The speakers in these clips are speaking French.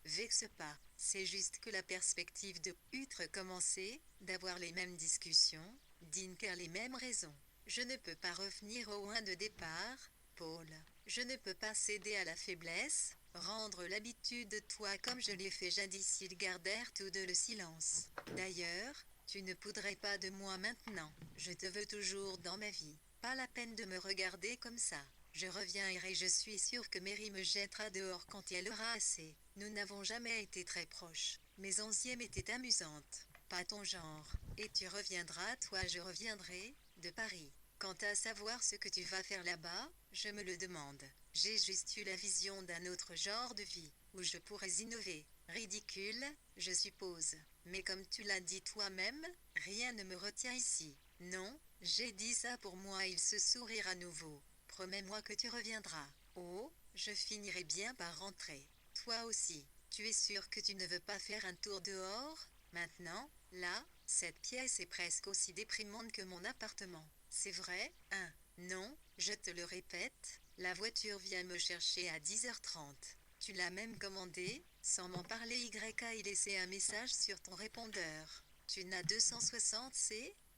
vexe pas. C'est juste que la perspective de recommencer, d'avoir les mêmes discussions, d'inclure les mêmes raisons. Je ne peux pas revenir au point de départ, Paul. Je ne peux pas céder à la faiblesse, rendre l'habitude de toi comme je l'ai fait jadis. Ils gardèrent tous deux le silence. D'ailleurs, tu ne voudrais pas de moi maintenant. Je te veux toujours dans ma vie. Pas la peine de me regarder comme ça. Je reviendrai et je suis sûre que Mary me jettera dehors quand elle aura assez. Nous n'avons jamais été très proches. Mes onzièmes étaient amusantes. Pas ton genre. Et tu reviendras, toi je reviendrai, de Paris. Quant à savoir ce que tu vas faire là-bas, je me le demande. J'ai juste eu la vision d'un autre genre de vie, où je pourrais innover. Ridicule, je suppose. Mais comme tu l'as dit toi-même, rien ne me retient ici. Non, j'ai dit ça pour moi. Il se sourire à nouveau. Promets-moi que tu reviendras. Oh, je finirai bien par rentrer. Toi aussi. Tu es sûr que tu ne veux pas faire un tour dehors, maintenant? Là, cette pièce est presque aussi déprimante que mon appartement. C'est vrai, hein? Non, je te le répète, la voiture vient me chercher à 10h30. Tu l'as même commandé, sans m'en parler. YA laissé un message sur ton répondeur. Tu n'as 260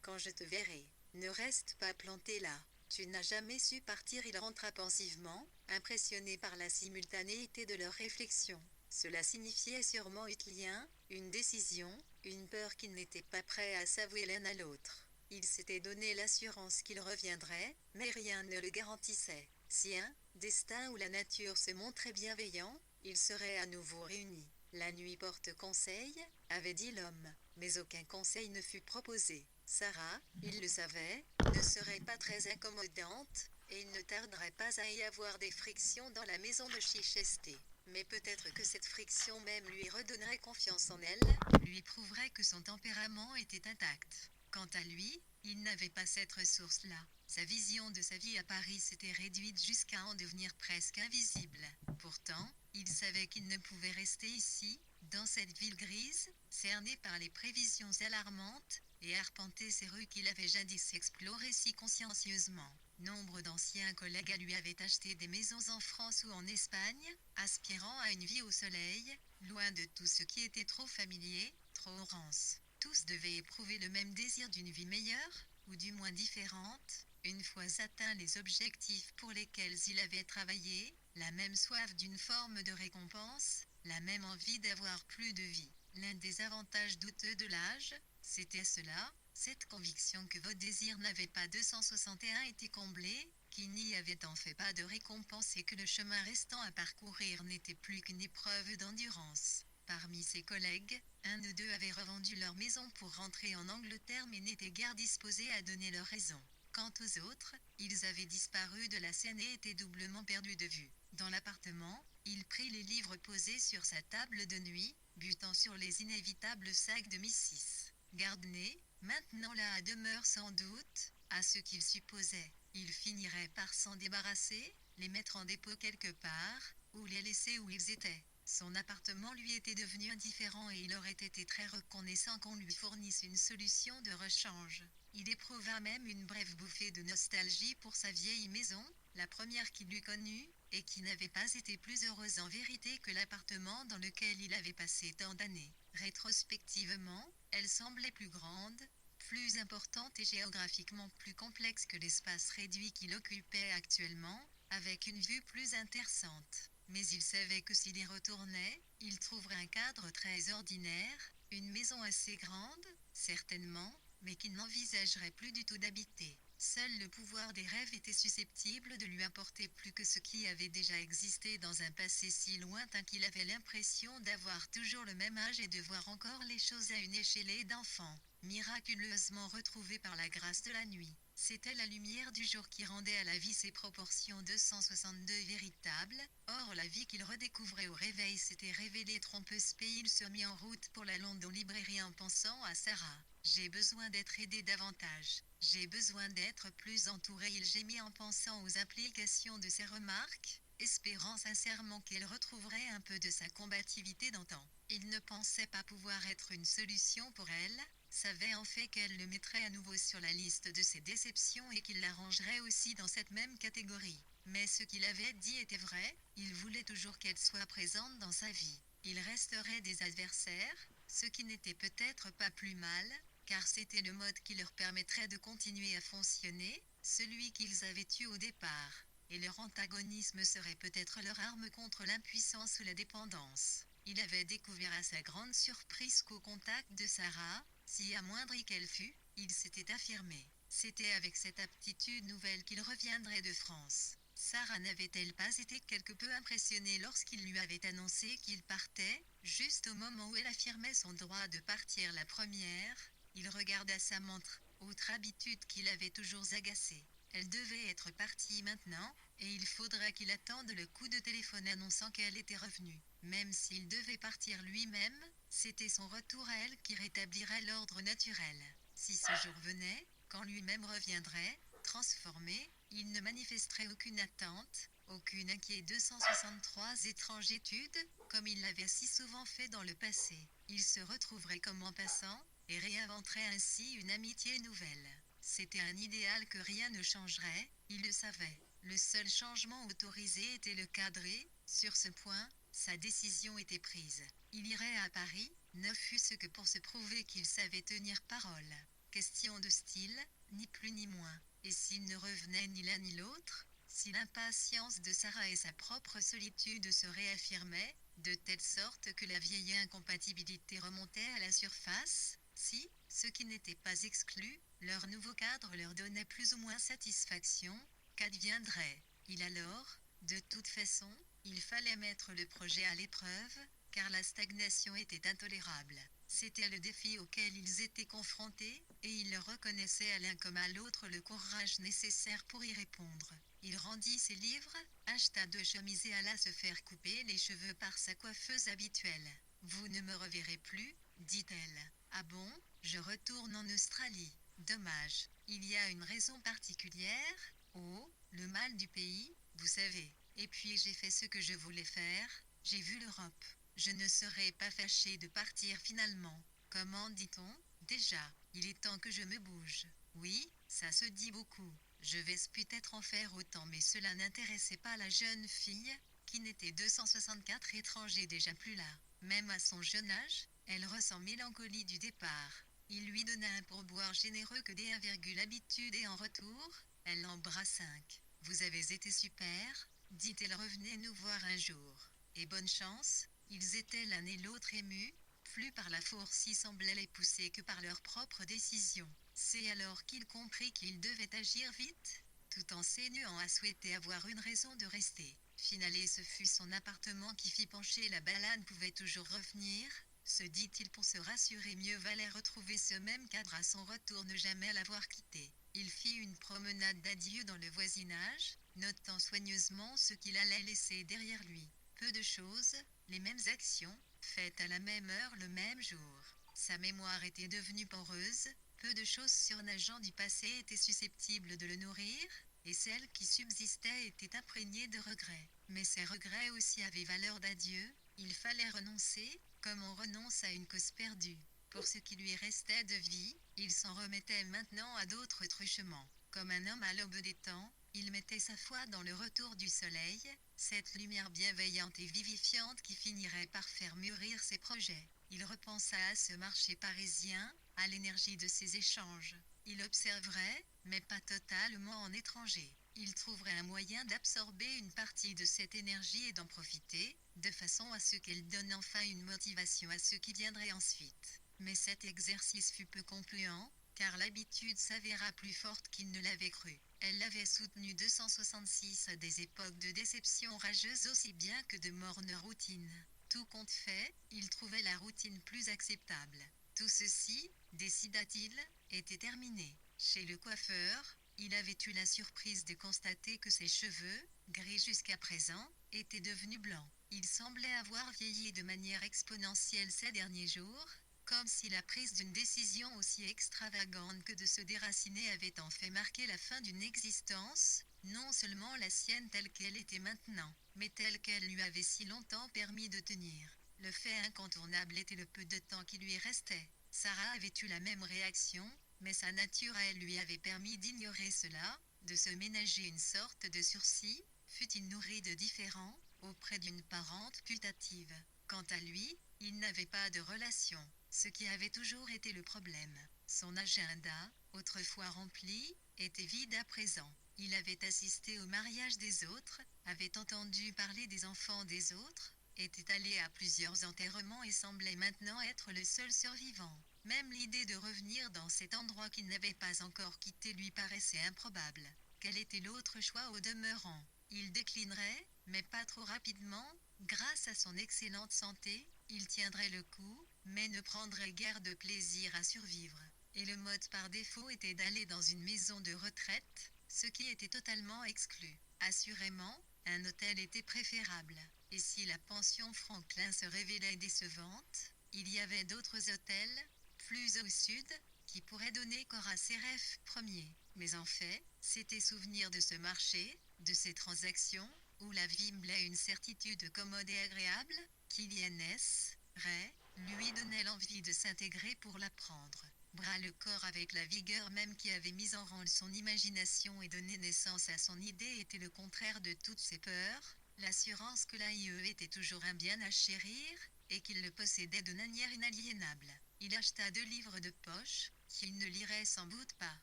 quand je te verrai. Ne reste pas planté là. Tu n'as jamais su partir. Il rentra pensivement, impressionné par la simultanéité de leurs réflexions. Cela signifiait sûrement lien, une décision, une peur qu'ils n'étaient pas prêts à s'avouer l'un à l'autre. Ils s'étaient donné l'assurance qu'ils reviendraient, mais rien ne le garantissait. Si un destin ou la nature se montrait bienveillant, ils seraient à nouveau réunis. La nuit porte conseil, avait dit l'homme, mais aucun conseil ne fut proposé. Sarah, il le savait, ne serait pas très incommodante, et il ne tarderait pas à y avoir des frictions dans la maison de Chichester. Mais peut-être que cette friction même lui redonnerait confiance en elle, lui prouverait que son tempérament était intact. Quant à lui, il n'avait pas cette ressource-là. Sa vision de sa vie à Paris s'était réduite jusqu'à en devenir presque invisible. Pourtant, il savait qu'il ne pouvait rester ici, dans cette ville grise, cerné par les prévisions alarmantes, et arpenter ces rues qu'il avait jadis explorées si consciencieusement. Nombre d'anciens collègues lui avaient acheté des maisons en France ou en Espagne, aspirant à une vie au soleil, loin de tout ce qui était trop familier, trop rance. Tous devaient éprouver le même désir d'une vie meilleure, ou du moins différente, une fois atteints les objectifs pour lesquels il avait travaillé, la même soif d'une forme de récompense, la même envie d'avoir plus de vie. L'un des avantages douteux de l'âge, c'était cela, cette conviction que vos désirs n'avaient pas 261 été comblés, qu'il n'y avait en fait pas de récompense et que le chemin restant à parcourir n'était plus qu'une épreuve d'endurance. Parmi ses collègues, un ou deux avaient revendu leur maison pour rentrer en Angleterre mais n'étaient guère disposés à donner leur raison. Quant aux autres, ils avaient disparu de la scène et étaient doublement perdus de vue. Dans l'appartement, il prit les livres posés sur sa table de nuit, butant sur les inévitables sacs de Mrs. Gardner, maintenant là à demeure sans doute, à ce qu'il supposait. Il finirait par s'en débarrasser, les mettre en dépôt quelque part, ou les laisser où ils étaient. Son appartement lui était devenu indifférent et il aurait été très reconnaissant qu'on lui fournisse une solution de rechange. Il éprouva même une brève bouffée de nostalgie pour sa vieille maison, la première qu'il eût connue, et qui n'avait pas été plus heureuse en vérité que l'appartement dans lequel il avait passé tant d'années. Rétrospectivement, elle semblait plus grande, plus importante et géographiquement plus complexe que l'espace réduit qu'il occupait actuellement, avec une vue plus intéressante. Mais il savait que s'il y retournait, il trouverait un cadre très ordinaire, une maison assez grande, certainement, mais qu'il n'envisagerait plus du tout d'habiter. Seul le pouvoir des rêves était susceptible de lui apporter plus que ce qui avait déjà existé dans un passé si lointain qu'il avait l'impression d'avoir toujours le même âge et de voir encore les choses à une échelle d'enfant, miraculeusement retrouvée par la grâce de la nuit. C'était la lumière du jour qui rendait à la vie ses proportions 262 véritables, or la vie qu'il redécouvrait au réveil s'était révélée trompeuse et il se mit en route pour la London Librairie en pensant à Sarah. J'ai besoin d'être aidé davantage. J'ai besoin d'être plus entouré. Il gémit en pensant aux implications de ses remarques, espérant sincèrement qu'elle retrouverait un peu de sa combativité d'antan. Il ne pensait pas pouvoir être une solution pour elle, savait en fait qu'elle le mettrait à nouveau sur la liste de ses déceptions et qu'il la rangerait aussi dans cette même catégorie. Mais ce qu'il avait dit était vrai, il voulait toujours qu'elle soit présente dans sa vie. Ils resteraient des adversaires, ce qui n'était peut-être pas plus mal, car c'était le mode qui leur permettrait de continuer à fonctionner, celui qu'ils avaient eu au départ. Et leur antagonisme serait peut-être leur arme contre l'impuissance ou la dépendance. Il avait découvert à sa grande surprise qu'au contact de Sarah, si amoindrie qu'elle fût, il s'était affirmé. C'était avec cette aptitude nouvelle qu'il reviendrait de France. Sarah n'avait-elle pas été quelque peu impressionnée lorsqu'il lui avait annoncé qu'il partait, juste au moment où elle affirmait son droit de partir la première? Il regarda sa montre, autre habitude qui l'avait toujours agacé. Elle devait être partie maintenant, et il faudrait qu'il attende le coup de téléphone annonçant qu'elle était revenue. Même s'il devait partir lui-même, c'était son retour à elle qui rétablirait l'ordre naturel. Si ce jour venait, quand lui-même reviendrait, transformé, il ne manifesterait aucune attente, aucune inquiétude. 263 étranges-études, comme il l'avait si souvent fait dans le passé. Il se retrouverait comme en passant, et réinventerait ainsi une amitié nouvelle. C'était un idéal que rien ne changerait, il le savait. Le seul changement autorisé était le cadré, sur ce point, sa décision était prise. Il irait à Paris, ne fût-ce que pour se prouver qu'il savait tenir parole. Question de style, ni plus ni moins. Et s'il ne revenait ni l'un ni l'autre, si l'impatience de Sarah et sa propre solitude se réaffirmaient, de telle sorte que la vieille incompatibilité remontait à la surface, si, ce qui n'était pas exclu, leur nouveau cadre leur donnait plus ou moins satisfaction, qu'adviendrait il alors? De toute façon, il fallait mettre le projet à l'épreuve, car la stagnation était intolérable. C'était le défi auquel ils étaient confrontés, et ils le reconnaissaient à l'un comme à l'autre le courage nécessaire pour y répondre. Il rendit ses livres, acheta 2 chemises et alla se faire couper les cheveux par sa coiffeuse habituelle. Vous ne me reverrez plus, dit-elle. Ah bon, je retourne en Australie. Dommage. Il y a une raison particulière? Oh, le mal du pays, vous savez. Et puis j'ai fait ce que je voulais faire, j'ai vu l'Europe. Je ne serais pas fâchée de partir finalement. Comment dit-on? Déjà, il est temps que je me bouge. Oui, ça se dit beaucoup. Je vais peut-être en faire autant, mais cela n'intéressait pas la jeune fille, qui n'était 264 étrangers déjà plus là. Même à son jeune âge, elle ressent mélancolie du départ. Il lui donna un pourboire généreux que des 1, habitude et en retour, elle l'embrasse 5. Vous avez été super, dit-elle, revenez nous voir un jour. Et bonne chance, ils étaient l'un et l'autre émus, plus par la force y semblait les pousser que par leur propre décision. C'est alors qu'il comprit qu'il devait agir vite, tout en s'énuant à souhaiter avoir une raison de rester. Finalement, ce fut son appartement qui fit pencher la balade pouvait toujours revenir, se dit-il pour se rassurer, mieux valait retrouver ce même cadre à son retour, ne jamais l'avoir quitté. Il fit une promenade d'adieu dans le voisinage, notant soigneusement ce qu'il allait laisser derrière lui. Peu de choses, les mêmes actions, faites à la même heure le même jour. Sa mémoire était devenue poreuse, peu de choses surnageant du passé étaient susceptibles de le nourrir, et celles qui subsistaient étaient imprégnées de regrets. Mais ces regrets aussi avaient valeur d'adieu, il fallait renoncer, comme on renonce à une cause perdue. Pour ce qui lui restait de vie, il s'en remettait maintenant à d'autres truchements. Comme un homme à l'aube des temps, il mettait sa foi dans le retour du soleil, cette lumière bienveillante et vivifiante qui finirait par faire mûrir ses projets. Il repensa à ce marché parisien, à l'énergie de ses échanges. Il observerait, mais pas totalement en étranger. Il trouverait un moyen d'absorber une partie de cette énergie et d'en profiter, de façon à ce qu'elle donne enfin une motivation à ce qui viendrait ensuite. Mais cet exercice fut peu concluant, car l'habitude s'avéra plus forte qu'il ne l'avait cru. Elle l'avait soutenu 266 à des époques de déception rageuse aussi bien que de morne routine. Tout compte fait, il trouvait la routine plus acceptable. Tout ceci, décida-t-il, était terminé. Chez le coiffeur, il avait eu la surprise de constater que ses cheveux, gris jusqu'à présent, étaient devenus blancs. Il semblait avoir vieilli de manière exponentielle ces derniers jours, comme si la prise d'une décision aussi extravagante que de se déraciner avait en fait marqué la fin d'une existence, non seulement la sienne telle qu'elle était maintenant, mais telle qu'elle lui avait si longtemps permis de tenir. Le fait incontournable était le peu de temps qui lui restait. Sarah avait eu la même réaction, mais sa nature à elle lui avait permis d'ignorer cela, de se ménager une sorte de sursis, fût-il nourri de différends, auprès d'une parente putative. Quant à lui, il n'avait pas de relation, ce qui avait toujours été le problème. Son agenda, autrefois rempli, était vide à présent. Il avait assisté au mariage des autres, avait entendu parler des enfants des autres, était allé à plusieurs enterrements et semblait maintenant être le seul survivant. Même l'idée de revenir dans cet endroit qu'il n'avait pas encore quitté lui paraissait improbable. Quel était l'autre choix au demeurant? Il déclinerait, mais pas trop rapidement. Grâce à son excellente santé, il tiendrait le coup, mais ne prendrait guère de plaisir à survivre. Et le mode par défaut était d'aller dans une maison de retraite, ce qui était totalement exclu. Assurément, un hôtel était préférable. Et si la pension Franklin se révélait décevante, il y avait d'autres hôtels, plus au sud, qui pourraient donner corps à ses rêves premiers. Mais en fait, c'était souvenir de ce marché, de ces transactions, où la vie mêlait une certitude commode et agréable, qu'Ilianès, Ray, lui donnait l'envie de s'intégrer pour l'apprendre. Bras le corps avec la vigueur même qui avait mis en branle son imagination et donné naissance à son idée était le contraire de toutes ses peurs, l'assurance que l'AIE était toujours un bien à chérir, et qu'il le possédait de manière inaliénable. Il acheta 2 livres de poche, qu'il ne lirait sans doute pas.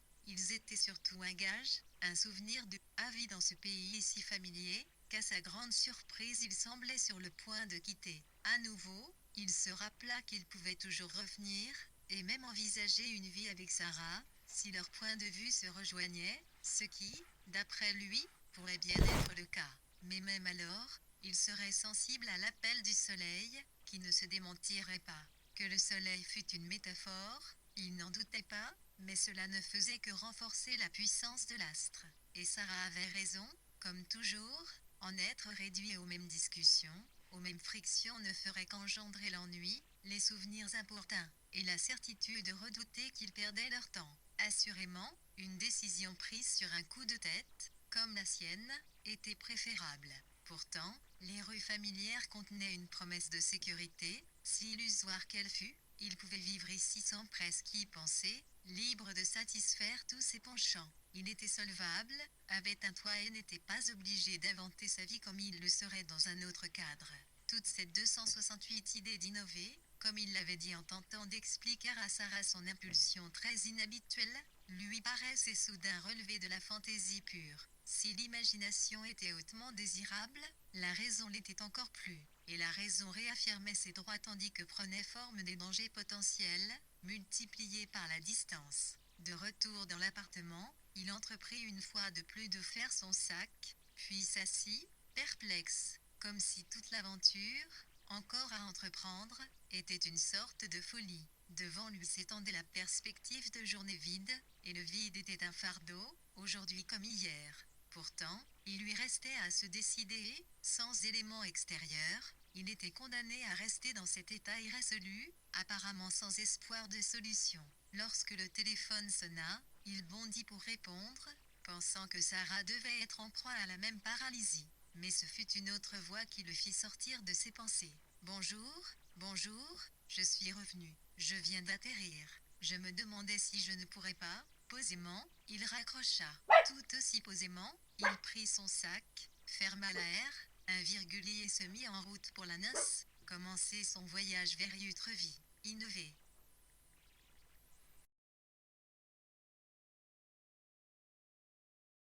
Ils étaient surtout un gage, un souvenir de « vie dans ce pays si familier », qu'à sa grande surprise il semblait sur le point de quitter. À nouveau, il se rappela qu'il pouvait toujours revenir, et même envisager une vie avec Sarah, si leurs points de vue se rejoignaient, ce qui, d'après lui, pourrait bien être le cas. Mais même alors, il serait sensible à l'appel du soleil, qui ne se démentirait pas. Que le soleil fût une métaphore, il n'en doutait pas, mais cela ne faisait que renforcer la puissance de l'astre. Et Sarah avait raison, comme toujours, en être réduit aux mêmes discussions, aux mêmes frictions ne ferait qu'engendrer l'ennui, les souvenirs importuns, et la certitude redoutée qu'ils perdaient leur temps. Assurément, une décision prise sur un coup de tête, comme la sienne, était préférable. Pourtant, les rues familières contenaient une promesse de sécurité, si illusoire qu'elle fût, il pouvait vivre ici sans presque y penser, libre de satisfaire tous ses penchants. Il était solvable, avait un toit et n'était pas obligé d'inventer sa vie comme il le serait dans un autre cadre. Toutes ces 268 idées d'innover, comme il l'avait dit en tentant d'expliquer à Sarah son impulsion très inhabituelle, lui paraissaient soudain relever de la fantaisie pure. Si l'imagination était hautement désirable, la raison l'était encore plus, et la raison réaffirmait ses droits tandis que prenaient forme des dangers potentiels, multipliés par la distance. De retour dans l'appartement, il entreprit une fois de plus de faire son sac, puis s'assit, perplexe, comme si toute l'aventure, encore à entreprendre, était une sorte de folie. Devant lui s'étendait la perspective de journées vides, et le vide était un fardeau, aujourd'hui comme hier. Pourtant, il lui restait à se décider, sans élément extérieur, il était condamné à rester dans cet état irrésolu, apparemment sans espoir de solution. Lorsque le téléphone sonna, il bondit pour répondre, pensant que Sarah devait être en proie à la même paralysie. Mais ce fut une autre voix qui le fit sortir de ses pensées. « Bonjour, bonjour, je suis revenu. Je viens d'atterrir. Je me demandais si je ne pourrais pas. » Posément, il raccrocha. Tout aussi posément, il prit son sac, ferma l'air, un virgule et se mit en route pour la noce, commencer son voyage vers une autre vie. Innover.